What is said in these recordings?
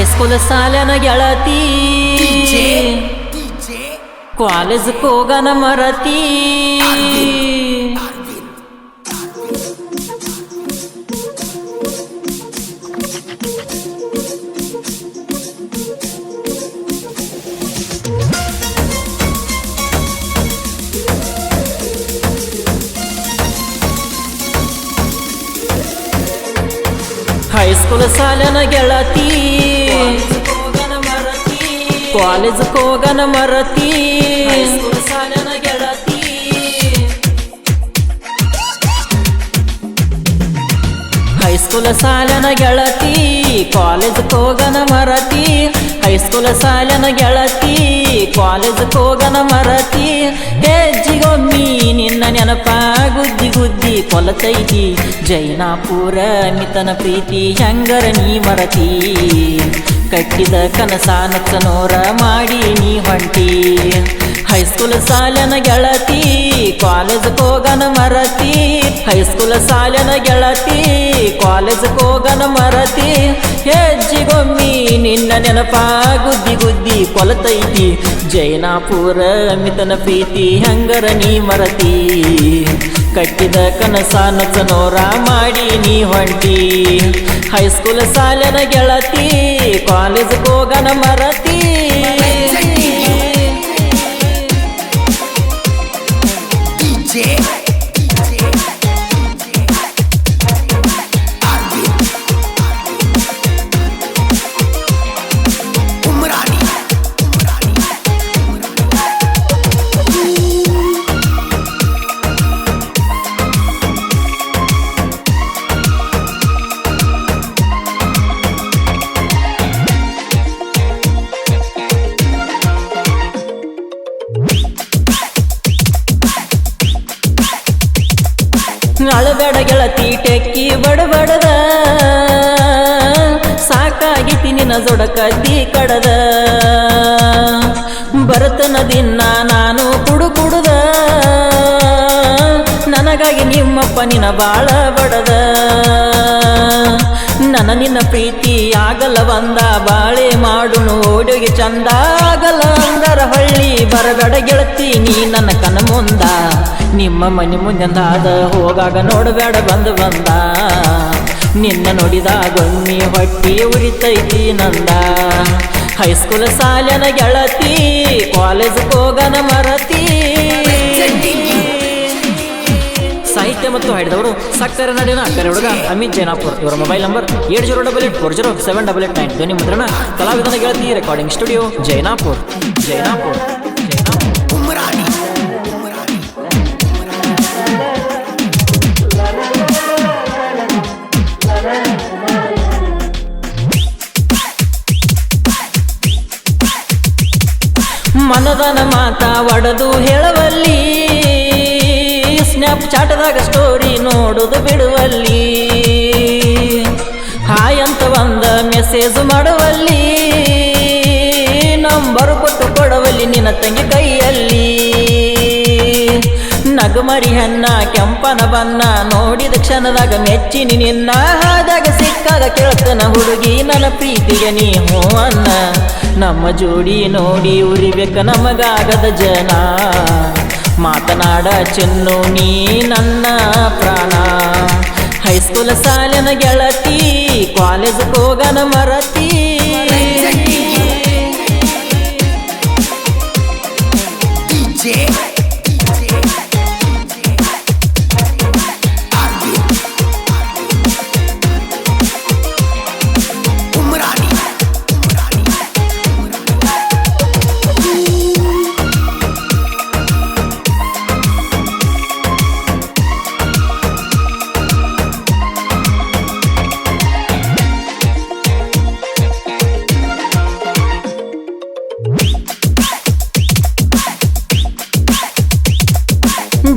high school ಸಾಲನ ಗೆಳತಿ college ಹೋಗನ ಮರತಿ high school ಸಾಲನ ಗೆಳತಿ ಕಾಲೇಜ್ ಹೋಗನ ಮರತಿ ಹೈಸ್ಕೂಲ್ ಸಾಲನ ಗೆಳತಿ ಹೈಸ್ಕೂಲ್ ಸಾಲನ ಗೆಳತಿ ಕಾಲೇಜ್ ಹೋಗನ ಮರತಿ ಹೈಸ್ಕೂಲ್ ಸಾಲನ ಗೆಳತಿ ಕಾಲೇಜ್ ಹೋಗನ ಮರತಿ ಹೆಜ್ಜಿಗೊಮ್ಮಿ ನಿನ್ನ ನೆನಪ ಗುದ್ದಿ ಗುದ್ದಿ ಕೊಲತೈತಿ ಜೈನಾಪುರ ಮಿತನ ಪ್ರೀತಿ ಹೆಂಗರ ನೀ ಮರತಿ ಕಟ್ಟಿದ ಕನಸಾನ ಚನೋರ ಮಾಡಿ ನೀ ಹೊಂಟಿ ಹೈಸ್ಕೂಲ್ ಸಾಲನ ಗೆಳತಿ ಕಾಲೇಜ್ ಹೋಗನ ಮರತಿ ಹೈಸ್ಕೂಲ್ ಸಾಲನ ಗೆಳತಿ ಕಾಲೇಜ್ ಹೋಗನ ಮರತಿ ಹೆಜ್ಜಿಗೊಮ್ಮಿ ನಿನ್ನ ನೆನಪ ಗುದ್ದಿ ಗುದ್ದಿ ಕೊಲತೈತಿ ಜೈನಾಪುರ ಮಿತನ ಪ್ರೀತಿ ಹೆಂಗರ ನೀ ಮರತಿ ಕಟ್ಟಿದ ಕನಸಾನ ಚನೋರ ಮಾಡಿ ನೀ ಹೊಂಟಿ ಹೈಸ್ಕೂಲ್ ಸಾಲನ ಗೆಳತಿ ಕಾಲೇಜ್ ಹೋಗನ ಮರತಿ ಅಳಬೇಡ ಗೆಳತಿ ಟೆಕ್ಕಿ ಬಡಬಡದ ಸಾಕಾಗಿತಿ ನಿನ್ನ ಜೊಡಕದ್ದಿ ಕಡದ ಬರತನ ದಿನ ನಾನು ಕುಡುದ ನನಗಾಗಿ ನಿಮ್ಮಪ್ಪ ನಿನ್ನ ಬಾಳ ಬಡದ ನನ್ನ ನಿನ್ನ ಪ್ರೀತಿ ಆಗಲ್ಲ ಬಂದ ಬಾಳೆ ಮಾಡುನು ಓಡಿಗೆ ಚಂದ ಆಗಲ್ಲ ಅಂದರ ಹಳ್ಳಿ ಬರಬೇಡ ಗೆಳತಿ ನೀ ನನ್ನ ಕನ ಮುಂದ ನಿಮ್ಮ ಮನೆ ಮುಂದೆಂದಾದ ಹೋಗಾಗ ನೋಡಬೇಡ ಬಂದ ನಿನ್ನ ನೋಡಿದಾಗೊಮ್ಮಿ ಹೊಟ್ಟಿ ಉರಿತೈತಿ ನಂದ ಹೈಸ್ಕೂಲ್ ಸಾಲನ ಗೆಳತಿ ಕಾಲೇಜ್ ಹೋಗನ ಮರತಿ ಸಾಹಿತ್ಯ ಮತ್ತು ಹಾಡಿದವರು ಸಕ್ಕರೆ ನಡಿನ ಅಕ್ಕರೆ ಹುಡುಗ ಅಮಿತ್ ಜೈನಾಪುರ್ ಇವರ ಮೊಬೈಲ್ ನಂಬರ್ 8088407889 ಧ್ವನಿ ಮುದ್ರಣ ಕಲಾವಿದನ ಗೆಳತಿ ರೆಕಾರ್ಡಿಂಗ್ ಸ್ಟುಡಿಯೋ ಜೈನಾಪುರ್ ಜೈನಾಪುರ್ ಮನದನ ಮಾತ ಒಡೆದು ಹೇಳವಲ್ಲಿ ಸ್ನ್ಯಾಪ್ ಚಾಟದಾಗ ಸ್ಟೋರಿ ನೋಡುದು ಬಿಡುವಲ್ಲಿ ಹಾಯ್ ಅಂತ ಒಂದ ಮೆಸೇಜ್ ಮಾಡುವಲ್ಲಿ ನಂಬರ್ ಕೊಟ್ಟು ಕೊಡವಲ್ಲಿ ನಿನ್ನ ತಂಗಿ ಕೈಯಲ್ಲಿ ನಗಮರಿ ಹೆಣ್ಣ ಕೆಂಪನ ಬಣ್ಣ ನೋಡಿದ ಕ್ಷಣದಾಗ ಮೆಚ್ಚಿನಿ ನಿನ್ನ ಹಾದಾಗ ಸಿಕ್ಕಾಗ ಕೇಳ್ತನ ಹುಡುಗಿ ನನ್ನ ಪ್ರೀತಿಗೆ ನೀ ಹೂ ಅನ್ನ ನಮ್ಮ ಜೋಡಿ ನೋಡಿ ಉರಿಬೇಕ ನಮಗಾಗದ ಜನ ಮಾತನಾಡ ಚೆನ್ನು ನೀ ನನ್ನ ಪ್ರಾಣ ಹೈಸ್ಕೂಲ್ ಸಾಲನ ಗೆಳತಿ ಕಾಲೇಜ್ ಹೋಗನ ಮರತಿ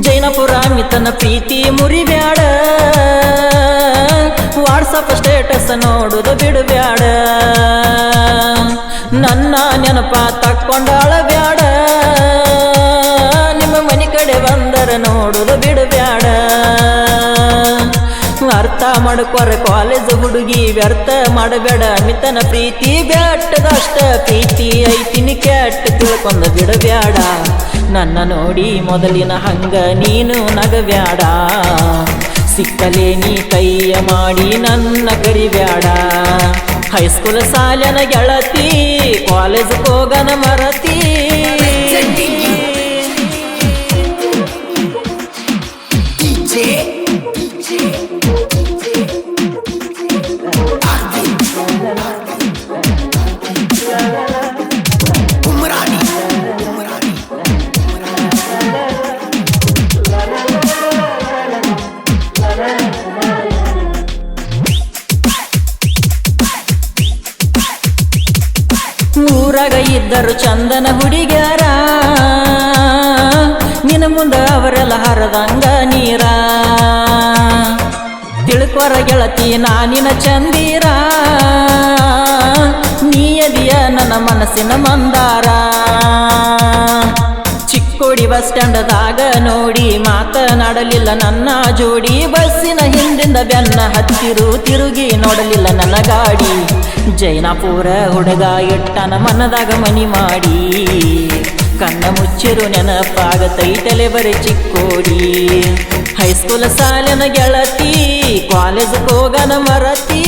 ಜೈನಪುರ ಮಿತನ ಪ್ರೀತಿ ಮುರಿಬ್ಯಾಡ ವಾಟ್ಸಪ್ ಸ್ಟೇಟಸ್ ನೋಡುದು ಬಿಡಬ್ಯಾಡ ನನ್ನ ನೆನಪ ತಕ್ಕೊಂಡಾಳ ಬ್ಯಾಡ ನಿಮ್ಮ ಮನೆ ಕಡೆ ಬಂದರ ನೋಡುದು ಬಿಡಬ್ಯಾಡ ಅರ್ಥ ಮಾಡ್ಕೊರ ಕಾಲೇಜ್ ಹುಡುಗಿ ವ್ಯರ್ಥ ಮಾಡಬೇಡ ಮಿತನ ಪ್ರೀತಿ ಬ್ಯಾಟದಷ್ಟ ಪ್ರೀತಿ ಐತಿನಿ ಕೆಟ್ಟ ತಿಳ್ಕೊಂಡ ಬಿಡಬ್ಯಾಡ ನನ್ನ ನೋಡಿ ಮೊದಲಿನ ಹಂಗ ನೀನು ನಗಬ್ಯಾಡ ಸಿಕ್ಕಲೇ ನೀ ಕೈಯ ಮಾಡಿ ನನ್ನ ಕರಿಬ್ಯಾಡ ಹೈಸ್ಕೂಲ್ ಸಾಲನ ಗೆಳತಿ ಕಾಲೇಜ್ ಹೋಗನ ಮರತಿ ಊರಾಗ ಇದ್ದರು ಚಂದನ ಹುಡುಗ್ಯಾರ ನಿನ್ನ ಮುಂದ ಅವರೆಲ್ಲ ಹರದಂಗ ನೀರ ತಿಳ್ಕೊರ ಗೆಳತಿ ನಾನಿನ ಚಂದೀರ ನೀಯದಿಯ ನನ್ನ ಮನಸ್ಸಿನ ಮಂದಾರ ಚಿಕ್ಕೋಡಿ ಬಸ್ ಸ್ಟ್ಯಾಂಡದಾಗ ನೋಡಿ ಮಾತನಾಡಲಿಲ್ಲ ನನ್ನ ಜೋಡಿ ಬಸ್ಸಿನ ಹಿಂದಿಂದ ಬೆನ್ನ ಹತ್ತಿರು ತಿರುಗಿ ನೋಡಲಿಲ್ಲ ನನ್ನ ಗಾಡಿ ಜೈನಾಪುರ ಹುಡುಗ ಇಟ್ಟನ ಮನದಾಗ ಮನಿ ಮಾಡಿ ಕಣ್ಣ ಮುಚ್ಚಿರು ನೆನಪಾಗತೈತಲೆ ಬರೀ ಚಿಕ್ಕೋಡಿ ಹೈಸ್ಕೂಲ್ ಸಾಲಿನ ಗೆಳತಿ ಕಾಲೇಜ್ ಹೋಗನ ಮರತಿ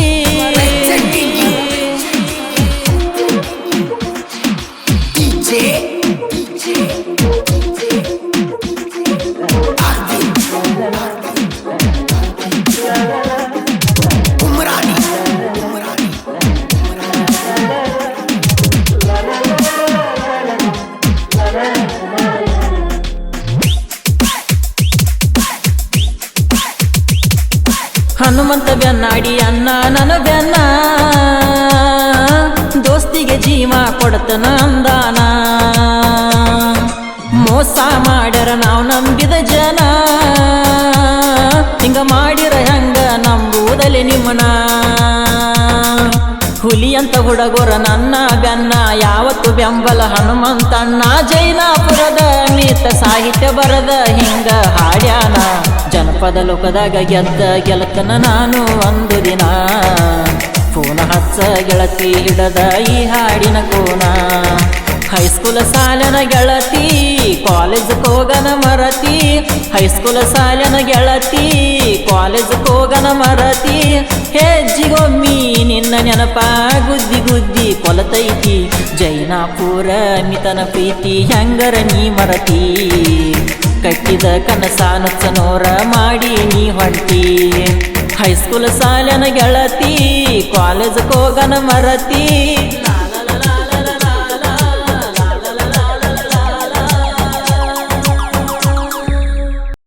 ಹನುಮಂತ ಬೆನ್ನಾಡಿ ಅನ್ನ ನನ್ನ ಬೆನ್ನ ದೋಸ್ತಿಗೆ ಜೀವ ಕೊಡತನ ಅಂದಾನ ಮೋಸ ಮಾಡ್ಯಾರ ನಾವು ನಂಬಿದ ಜನ ಹಿಂಗ ಮಾಡಿರ ಹೆಂಗ ನಂಬುವುದಲೆ ನಿಮ್ಮನ ಹುಲಿ ಅಂತ ಹುಡುಗರ ನನ್ನ ಬೆನ್ನ ಯಾವತ್ತು ಬೆಂಬಲ ಹನುಮಂತಣ್ಣ ಜೈನಾಪುರದ ಮಿತ ಸಾಹಿತ್ಯ ಬರದ ಹಿಂಗ ಹಾಡ್ಯಾನ ಜನಪದ ಲೋಕದಾಗ ಗೆದ್ದ ಗೆಲತನ ನಾನು ಒಂದು ದಿನ ಫೋನ ಹಚ್ಚ ಗೆಳತಿ ಹಿಡದ ಈ ಹಾಡಿನ ಕೋನ ಹೈಸ್ಕೂಲ್ ಸಾಲನ ಗೆಳತಿ ಕಾಲೇಜ್ ಹೋಗನ ಮರತಿ ಹೈಸ್ಕೂಲ್ ಸಾಲನ ಗೆಳತಿ ಕಾಲೇಜ್ ಹೋಗನ ಮರತಿ ಹೆಜ್ಜಿಗೊಮ್ಮಿ ನಿನ್ನ ನೆನಪ ಗುದ್ದಿ ಗುದ್ದಿ ಕೊಲತೈತಿ ಜೈನಾಪುರ ಮಿತನ ಪ್ರೀತಿ ಹೆಂಗರ ನೀ ಮರತಿ ಕಟ್ಟಿದ ಕನಸ ನುಚ್ಚನೋರ ಮಾಡಿ ನೀ ಹೊಂಟಿ ಹೈಸ್ಕೂಲ್ ಸಾಲನ ಗೆಳತಿ ಕಾಲೇಜ್ ಹೋಗನ ಮರತಿ